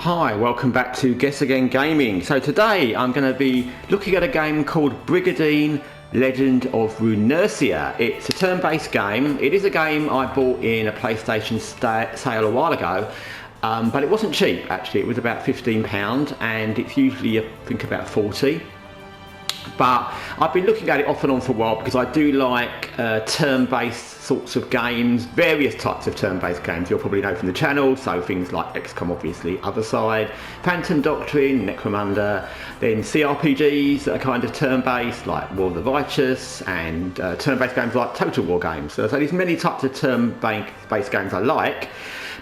Hi, welcome back to Guessagaingaming. So today I'm going to be looking at a game called BRIGANDINE Legend of Runersia. It's a turn-based game. It is a game I bought in a PlayStation sale a while ago, but it wasn't cheap actually. It was about £15 and it's usually I think about 40. But I've been looking at it off and on for a while because I do like turn-based sorts of games, various types of turn-based games you'll probably know from the channel, so things like XCOM obviously, Other Side, Phantom Doctrine, Necromunda, then CRPGs that are kind of turn-based like War of the Righteous, and turn-based games like Total War games. So there's many types of turn-based games I like.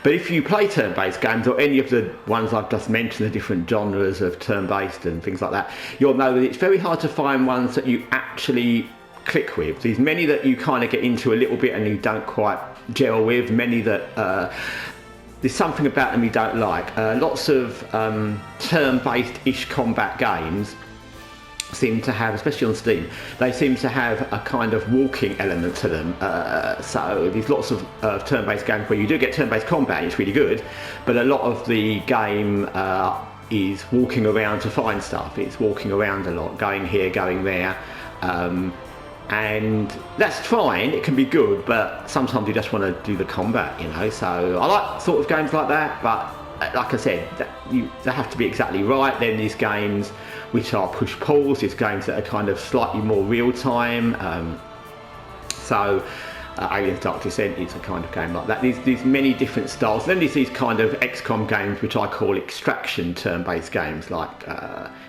But if you play turn-based games, or any of the ones I've just mentioned, the different genres of turn-based and things like that, you'll know that it's very hard to find ones that you actually click with. There's many that you kind of get into a little bit and you don't quite gel with, many that there's something about them you don't like. Lots of turn-based-ish combat games seem to have, especially on Steam, they seem to have a kind of walking element to them. So there's lots of turn-based games where you do get turn-based combat and it's really good, but a lot of the game is walking around to find stuff. It's walking around a lot, going here, going there, and that's fine, it can be good, but sometimes you just want to do the combat, you know. So I like sort of games like that, but like I said, they have to be exactly right. Then these games which are push-pulls, these games that are kind of slightly more real-time. Aliens Dark Descent is a kind of game like that. There's many different styles. Then there's these kind of XCOM games which I call extraction turn-based games, like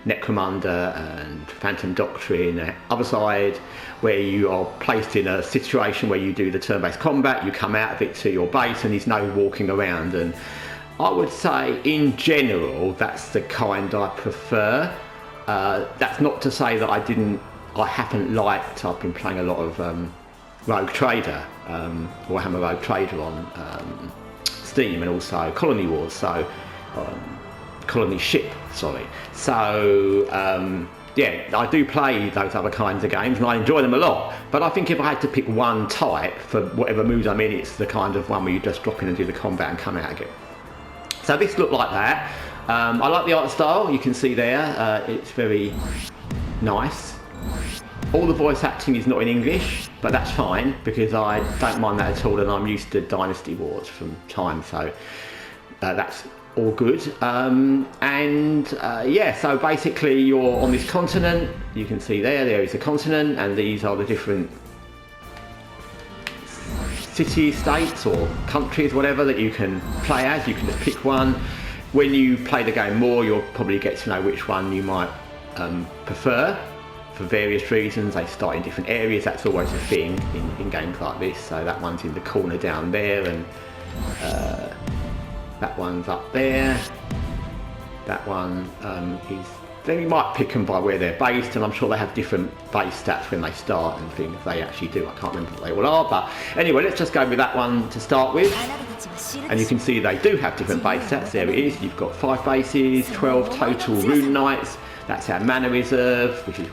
Necromunda and Phantom Doctrine, Other Side, where you are placed in a situation where you do the turn-based combat, you come out of it to your base and there's no walking around. And I would say in general that's the kind I prefer. That's not to say that I haven't liked, I've been playing a lot of Rogue Trader, Warhammer Rogue Trader on Steam, and also Colony Wars, so Colony Ship, sorry. So yeah, I do play those other kinds of games and I enjoy them a lot, but I think if I had to pick one type for whatever mood I'm in, it's the kind of one where you just drop in and do the combat and come out again. So this looked like that. I like the art style, you can see there, it's very nice. All the voice acting is not in English, but that's fine because I don't mind that at all, and I'm used to Dynasty Wars from time, so that's all good. Yeah, so basically you're on this continent, you can see there is a continent, and these are the different cities, states or countries, whatever, that you can play as. You can just pick one. When you play the game more, you'll probably get to know which one you might prefer for various reasons. They start in different areas. That's always a thing in games like this. So that one's in the corner down there, and that one's up there. That one is... Then you might pick them by where they're based, and I'm sure they have different base stats when they start and things. They actually do. I can't remember what they all are, but anyway, let's just go with that one to start with. And you can see they do have different base stats. There it is. You've got 5 bases, 12 total Rune Knights. That's our mana reserve, which is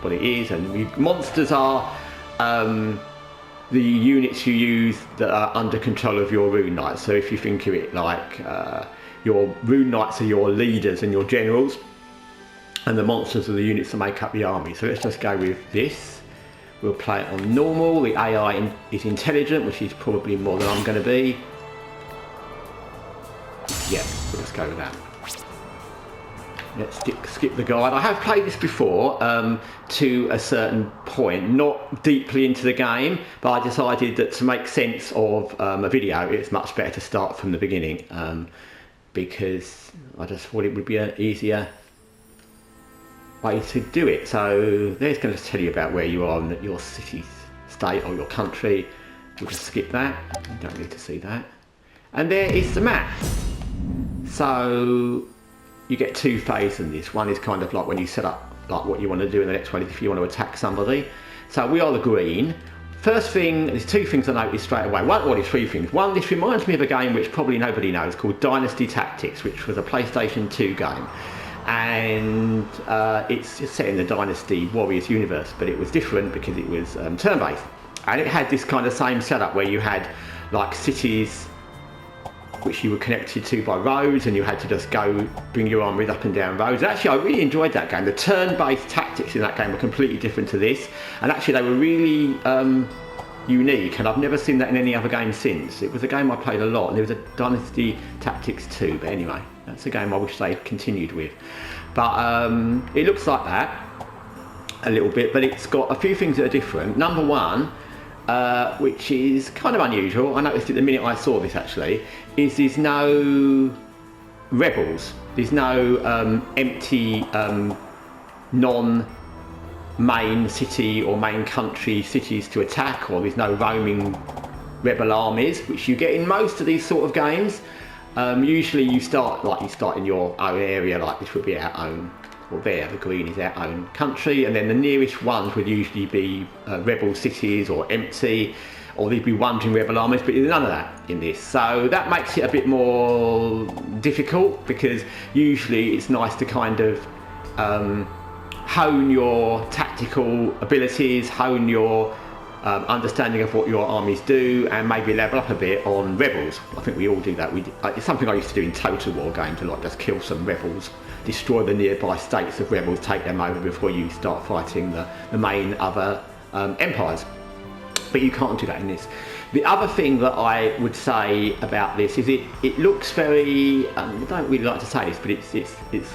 what it is. And monsters are the units you use that are under control of your Rune Knights. So if you think of it like your Rune Knights are your leaders and your generals, and the monsters are the units that make up the army. So let's just go with this. We'll play it on normal. The AI is intelligent, which is probably more than I'm going to be. Yeah, we'll just go with that. Let's skip the guide. I have played this before to a certain point, not deeply into the game, but I decided that to make sense of a video, it's much better to start from the beginning, because I just thought it would be an easier way to do it. So there's going to tell you about where you are in your city, state or your country. We'll just skip that, you don't need to see that. And there is the map. So you get 2 phases in this. One is kind of like when you set up like what you want to do, and the next one is if you want to attack somebody. So we are the green. First thing, there's 2 things I noticed straight away. There's 3 things. One, this reminds me of a game which probably nobody knows called Dynasty Tactics, which was a PlayStation 2 game. And it's set in the Dynasty Warriors universe, but it was different because it was turn-based, and it had this kind of same setup where you had like cities which you were connected to by roads, and you had to just go bring your armies up and down roads. Actually, I really enjoyed that game. The turn-based tactics in that game were completely different to this, and actually they were really unique, and I've never seen that in any other game since. It was a game I played a lot, and there was a Dynasty Tactics 2, but anyway, that's a game I wish they continued with. But it looks like that a little bit, but it's got a few things that are different. Number one, which is kind of unusual, I noticed it the minute I saw this actually, is there's no rebels. There's no empty non-main city or main country cities to attack, or there's no roaming rebel armies, which you get in most of these sort of games. Usually you start in your own area, like this would be our own, or there, the green is our own country, and then the nearest ones would usually be rebel cities or empty, or there'd be wandering rebel armies, but there's none of that in this. So that makes it a bit more difficult, because usually it's nice to kind of hone your tactical abilities, hone your understanding of what your armies do, and maybe level up a bit on rebels. I think we all do that. It's something I used to do in Total War games, to like just kill some rebels, destroy the nearby states of rebels, take them over before you start fighting the main other empires. But you can't do that in this. The other thing that I would say about this is it looks very, I don't really like to say this, but it's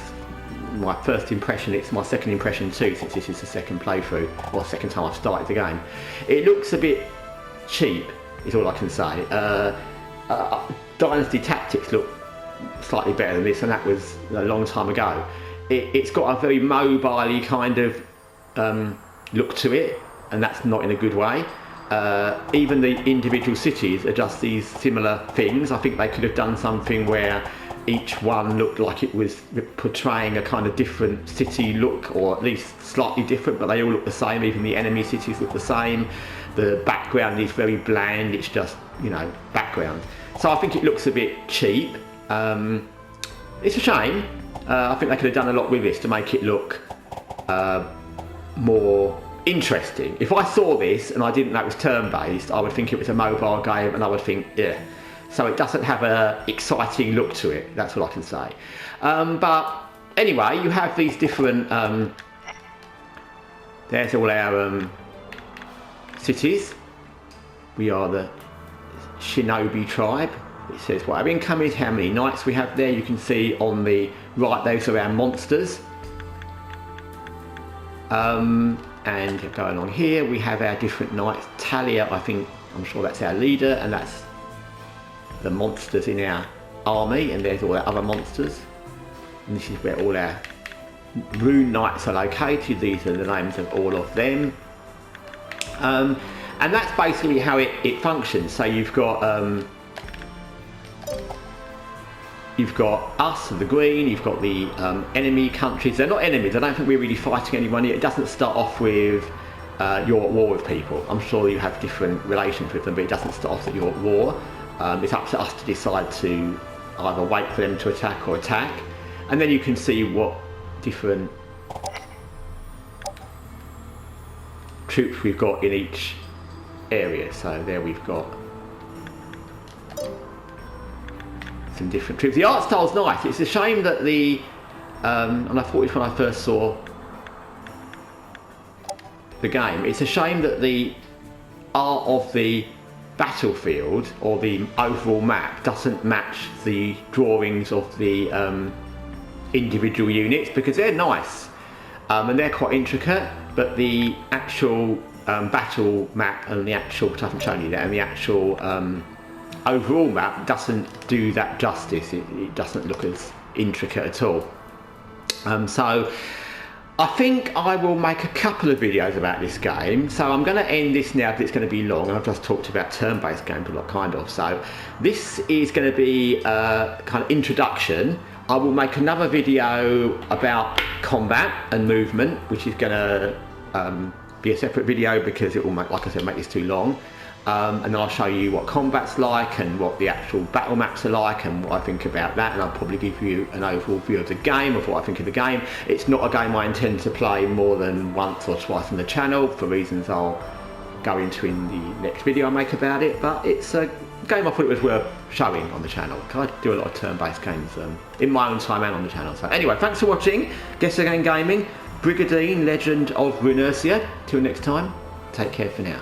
my first impression, it's my second impression too, since this is the second playthrough, or second time I've started the game. It looks a bit cheap, is all I can say. Dynasty Tactics look slightly better than this, and that was a long time ago. It's got a very mobile-y kind of look to it, and that's not in a good way. Even the individual cities are just these similar things. I think they could have done something where each one looked like it was portraying a kind of different city look, or at least slightly different, but they all look the same. Even the enemy cities look the same. The background is very bland, it's just, you know, background. So I think it looks a bit cheap. It's a shame. I think they could have done a lot with this to make it look more interesting. If I saw this and I didn't know it was turn-based, I would think it was a mobile game, and I would think, yeah. So it doesn't have an exciting look to it, that's what I can say. But anyway, you have these different, there's all our cities. We are the Shinobi tribe. It says what our income is, how many knights we have there. You can see on the right, those are our monsters. And going on here, we have our different knights. Talia, I'm sure that's our leader, and that's the monsters in our army, and there's all our other monsters. And this is where all our rune knights are located. These are the names of all of them. And that's basically how it functions. So you've got us, the green, you've got the enemy countries. They're not enemies, I don't think we're really fighting anyone here. It doesn't start off with you're at war with people. I'm sure you have different relations with them, but it doesn't start off that you're at war. It's up to us to decide to either wait for them to attack or attack. And then you can see what different troops we've got in each area. So there we've got some different troops. The art style's nice. It's a shame that the and I thought this when I first saw the game, it's a shame that the art of the battlefield or the overall map doesn't match the drawings of the individual units, because they're nice and they're quite intricate, but the actual battle map and the actual, which I haven't shown you there, and the actual overall map doesn't do that justice. It doesn't look as intricate at all. So I think I will make a couple of videos about this game. So I'm going to end this now, because it's going to be long, and I've just talked about turn-based games a lot, kind of. So this is going to be a kind of introduction. I will make another video about combat and movement, which is going to be a separate video, because it will make, like I said, make this too long. And then I'll show you what combat's like and what the actual battle maps are like and what I think about that, and I'll probably give you an overall view of the game, of what I think of the game. It's not a game I intend to play more than once or twice on the channel, for reasons I'll go into in the next video I make about it, but it's a a game I thought it was worth showing on the channel, because I do a lot of turn-based games in my own time and on the channel. So anyway, thanks for watching Guessagaingaming, Brigadine, Legend of Runersia. Till next time, take care for now.